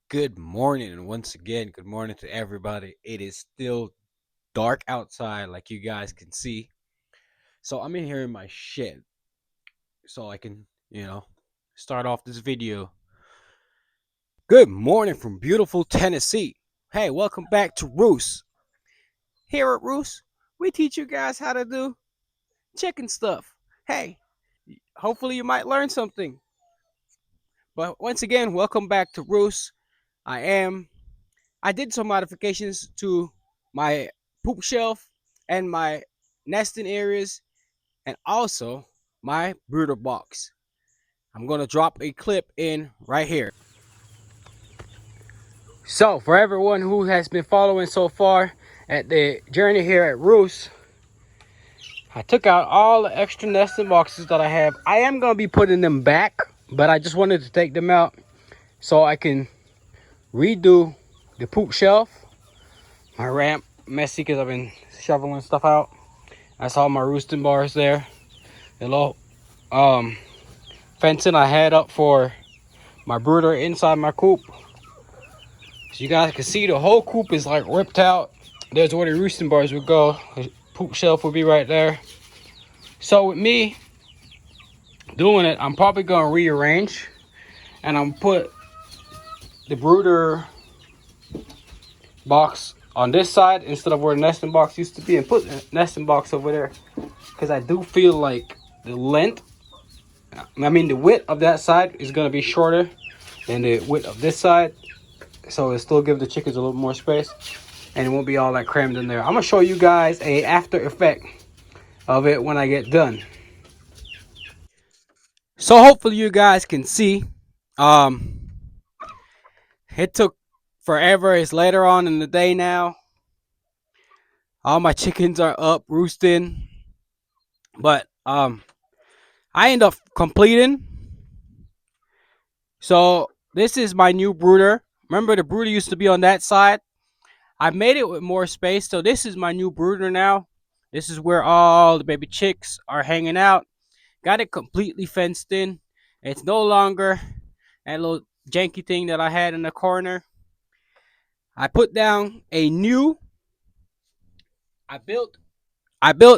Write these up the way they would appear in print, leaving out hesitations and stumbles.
Good morning, and once again, good morning to everybody. It is still dark outside, like you guys can see. So I'm in here in my shed, so I can, start off this video. Good morning from beautiful Tennessee. Hey, welcome back to Roos. Here at Roos, we teach you guys how to do chicken stuff. Hey, hopefully you might learn something. But once again, welcome back to Roos. I am I did some modifications to my poop shelf and my nesting areas and also my brooder box. I'm going to drop a clip in right here. So for everyone who has been following so far at the journey here at Roos, I took out all the extra nesting boxes that I have. I am going to be putting them back, but I just wanted to take them out so I can redo the poop shelf. My ramp messy because I've been shoveling stuff out. I saw my roosting bars there. The little fencing I had up for my brooder inside my coop. So you guys can see the whole coop is like ripped out. There's where the roosting bars would go. The poop shelf would be right there. So with me doing it, I'm probably gonna rearrange and I'm put the brooder box on this side instead of where the nesting box used to be, and put the nesting box over there because I do feel like the width of that side is gonna be shorter than the width of this side, so it still give the chickens a little more space and it won't be all that crammed in there. I'm gonna show you guys a after effect of it when I get done. So hopefully you guys can see. Um, it took forever. It's later on in the day now. All my chickens are up roosting, but I end up completing. So this is my new brooder. Remember the brooder used to be on that side. I made it with more space, so this is my new brooder now. This is where all the baby chicks are hanging out. Got it completely fenced in. It's no longer that little janky thing that I had in the corner. I put down a new. I built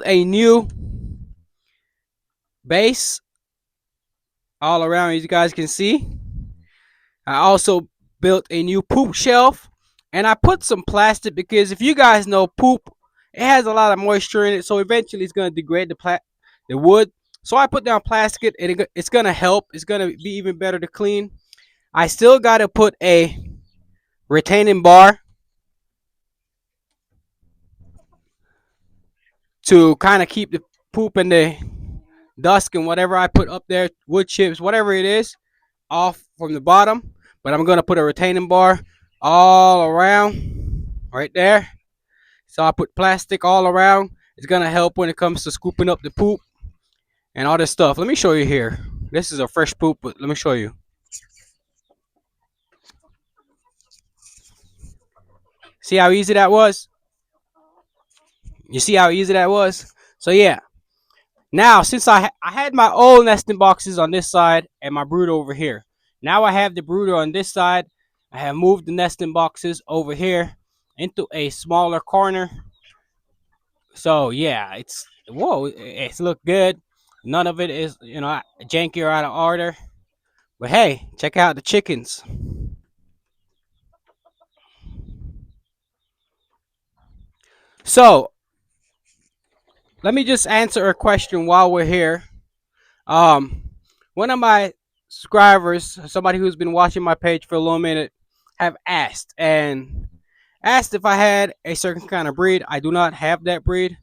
a new base all around, as you guys can see. I also built a new poop shelf, and I put some plastic because if you guys know, poop, it has a lot of moisture in it, so eventually it's going to degrade the wood. So I put down plastic, and it's going to help. It's going to be even better to clean. I still got to put a retaining bar to kind of keep the poop and the dust and whatever I put up there, wood chips, whatever it is, off from the bottom. But I'm going to put a retaining bar all around right there. So I put plastic all around. It's going to help when it comes to scooping up the poop and all this stuff. Let me show you here. This is a fresh poop, but let me show you. See how easy that was? You see how easy that was? So yeah. Now, since I had my old nesting boxes on this side and my brooder over here. Now I have the brooder on this side. I have moved the nesting boxes over here into a smaller corner. So yeah, it's looked good. None of it is janky or out of order. But hey, check out the chickens. So let me just answer a question while we're here. Um, One of my subscribers, somebody who's been watching my page for a little minute, have asked if I had a certain kind of breed. I do not have that breed.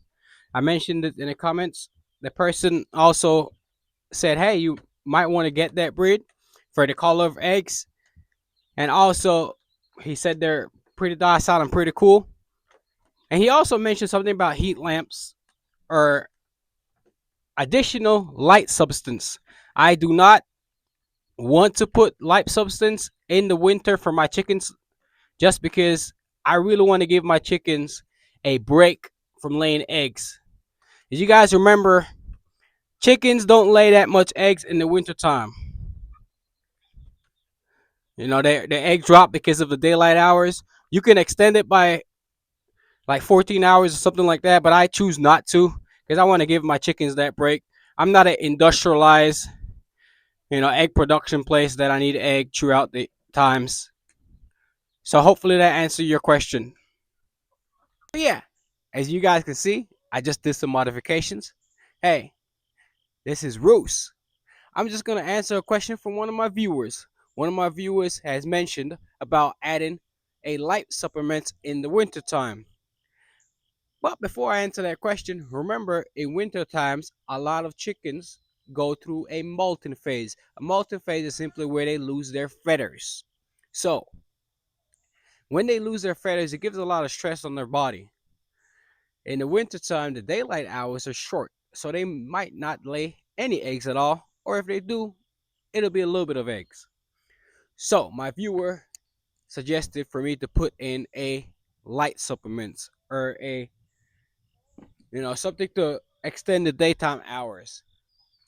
I mentioned it in the comments. The person also said, "Hey, you might want to get that breed for the color of eggs," and also he said they're pretty docile and pretty cool. And he also mentioned something about heat lamps or additional light substance. I do not want to put light substance in the winter for my chickens just because I really want to give my chickens a break from laying eggs. As you guys remember, chickens don't lay that much eggs in the wintertime. The egg drop because of the daylight hours. You can extend it by like 14 hours or something like that, but I choose not to because I want to give my chickens that break. I'm not an industrialized, egg production place that I need egg throughout the times. So hopefully that answered your question. But yeah, as you guys can see, I just did some modifications. Hey, this is Roos. I'm just gonna answer a question from one of my viewers. One of my viewers has mentioned about adding a light supplement in the wintertime. But before I answer that question, remember in winter times, a lot of chickens go through a molting phase. A molting phase is simply where they lose their feathers. So when they lose their feathers, it gives a lot of stress on their body. In the wintertime, the daylight hours are short, so they might not lay any eggs at all, or if they do, it'll be a little bit of eggs. So my viewer suggested for me to put in a light supplement or a something to extend the daytime hours.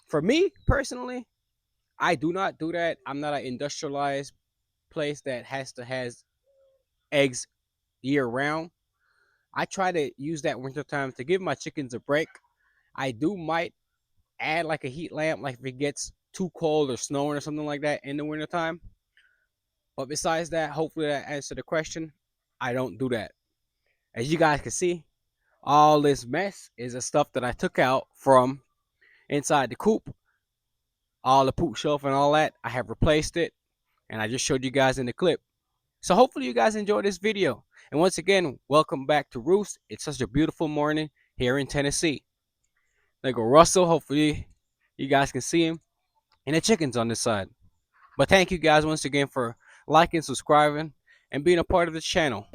For me personally, I do not do that. I'm not an industrialized place that has eggs year round. I try to use that winter time to give my chickens a break. I do might add like a heat lamp, like if it gets too cold or snowing or something like that in the wintertime. But besides that, hopefully that answered the question. I don't do that. As you guys can see, all this mess is the stuff that I took out from inside the coop. All the poop shelf and all that, I have replaced it, and I just showed you guys in the clip. So hopefully you guys enjoyed this video. And once again, welcome back to Roost. It's such a beautiful morning here in Tennessee. There go Russell. Hopefully you guys can see him. And the chickens on this side. But thank you guys once again for liking, subscribing, and being a part of this channel.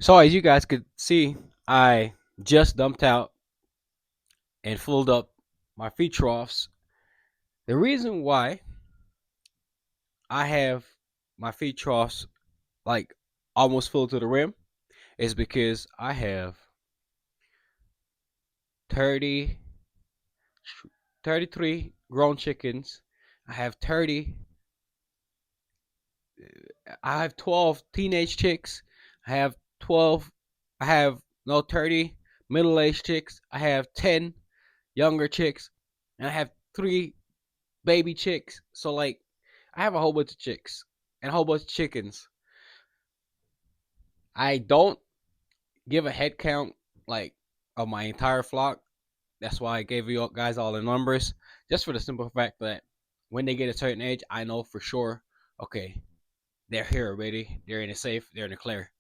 So as you guys could see, I just dumped out and filled up my feed troughs. The reason why I have my feed troughs like almost full to the rim is because I have 30, 33 grown chickens. I have 30, I have 12 teenage chicks. I have 12, I have no 30 middle aged chicks. I have 10 younger chicks. And I have 3 baby chicks. So, like, I have a whole bunch of chicks and a whole bunch of chickens. I don't give a head count, like, of my entire flock. That's why I gave you guys all the numbers, just for the simple fact that when they get a certain age, I know for sure, okay, they're here already. They're in the safe. They're in the clear.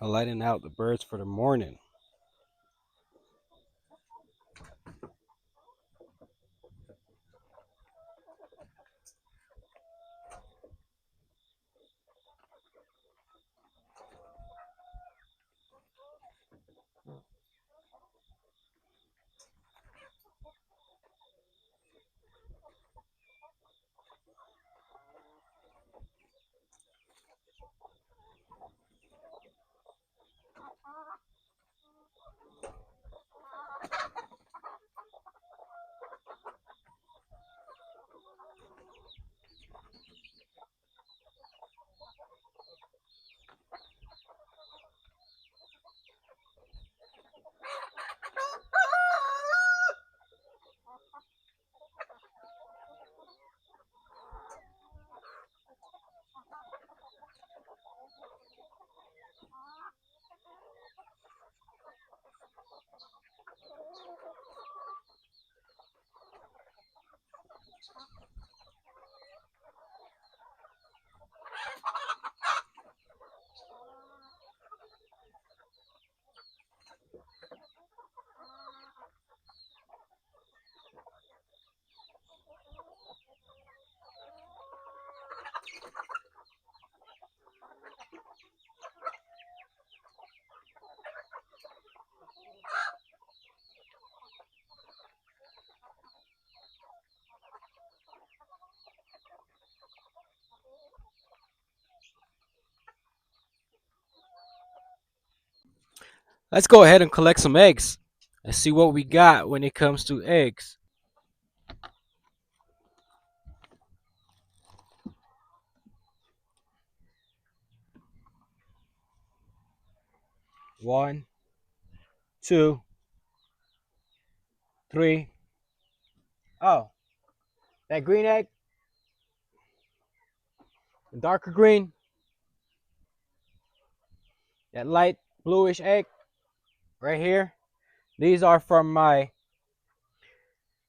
I'm letting out the birds for the morning. Let's go ahead and collect some eggs. Let's see what we got when it comes to eggs. One, two, three. Oh, that green egg, the darker green, that light bluish egg right here. These are from my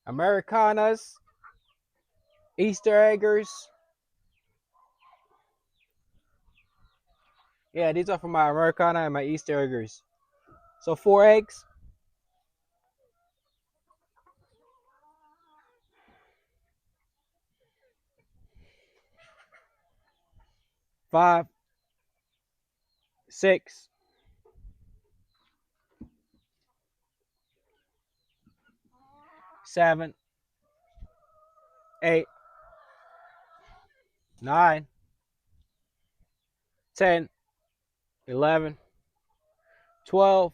Americanas, Easter eggers. Yeah, these are from my Americana and my Easter eggers. So 4 eggs. 5, 6, 7, 8, 9, 10, 11, 12.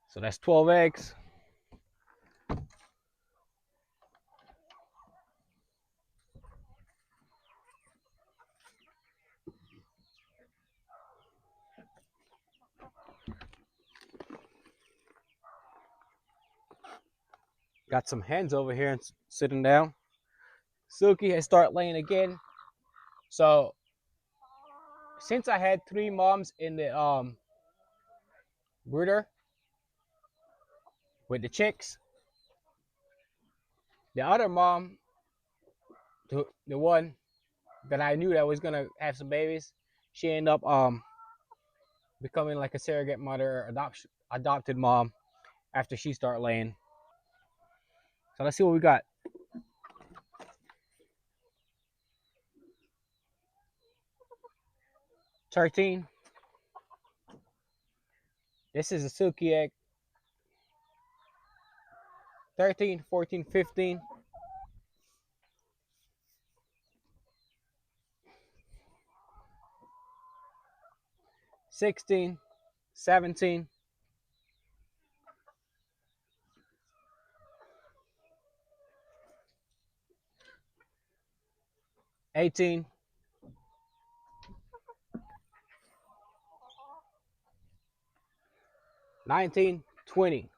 So that's 12 eggs. Got some hens over here and sitting down. Silky has started laying again. So since I had 3 moms in the brooder with the chicks, the other mom, the one that I knew that was gonna have some babies, she ended up becoming like a surrogate mother, adopted mom after she started laying. So let's see what we got. 13. This is a silky egg. 13, 14, 15. 16, 17, 18, 19, 20.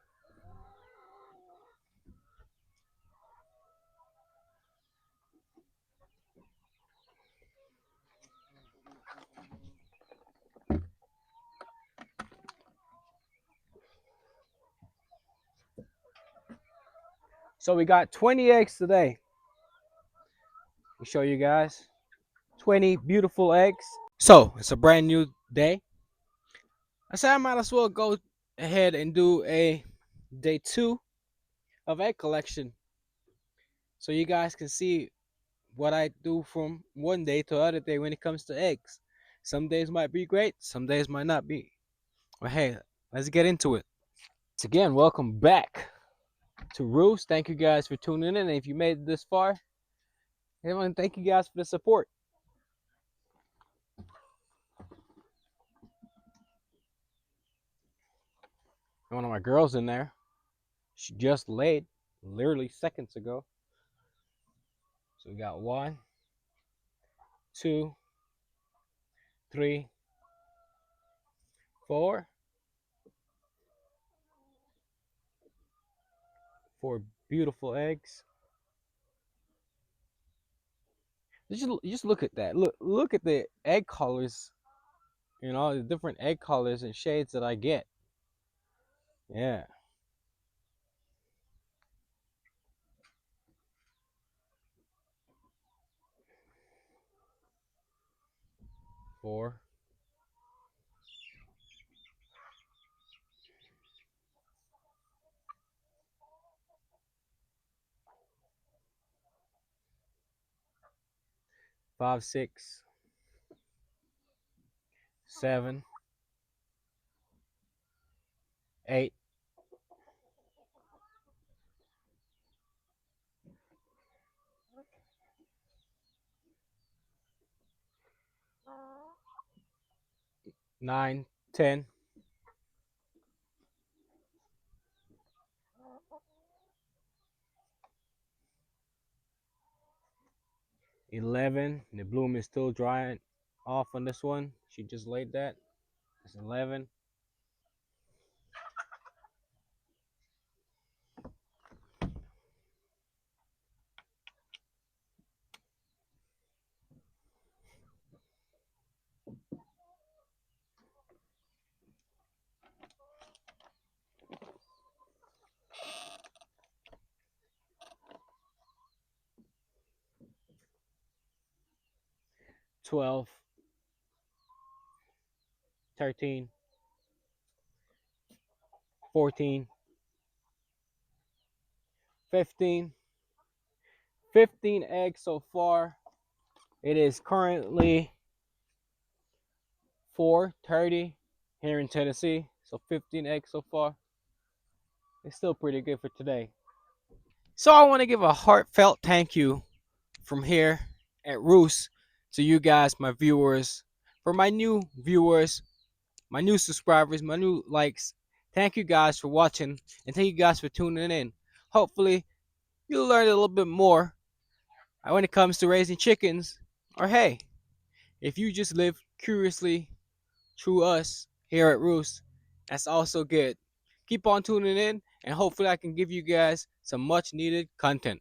So we got 20 eggs today. Let me show you guys. 20 beautiful eggs. So it's a brand new day. I said I might as well go ahead and do a day 2 of egg collection so you guys can see what I do from one day to the other day when it comes to eggs. Some days might be great, some days might not be. But hey, let's get into it. So again, welcome back to Roost. Thank you guys for tuning in. And if you made it this far, I want to thank you guys for the support. One of my girls in there, she just laid literally seconds ago. So we got 1, 2, 3, 4. 4 beautiful eggs. Just look at that. Look at the egg colors. You know, the different egg colors and shades that I get. Yeah. 4. 5, 6, 7, 8, 9, 10, 11. The bloom is still drying off on this one. She just laid that. That's 11. 12, 13, 14, 15. 15 eggs so far. It is currently 4:30 here in Tennessee. So 15 eggs so far. It's still pretty good for today. So I want to give a heartfelt thank you from here at Roost to you guys, my viewers, for my new viewers, my new subscribers, my new likes. Thank you guys for watching and thank you guys for tuning in. Hopefully, you'll learn a little bit more when it comes to raising chickens. Or hey, if you just live curiously through us here at Roost, that's also good. Keep on tuning in, and hopefully, I can give you guys some much needed content.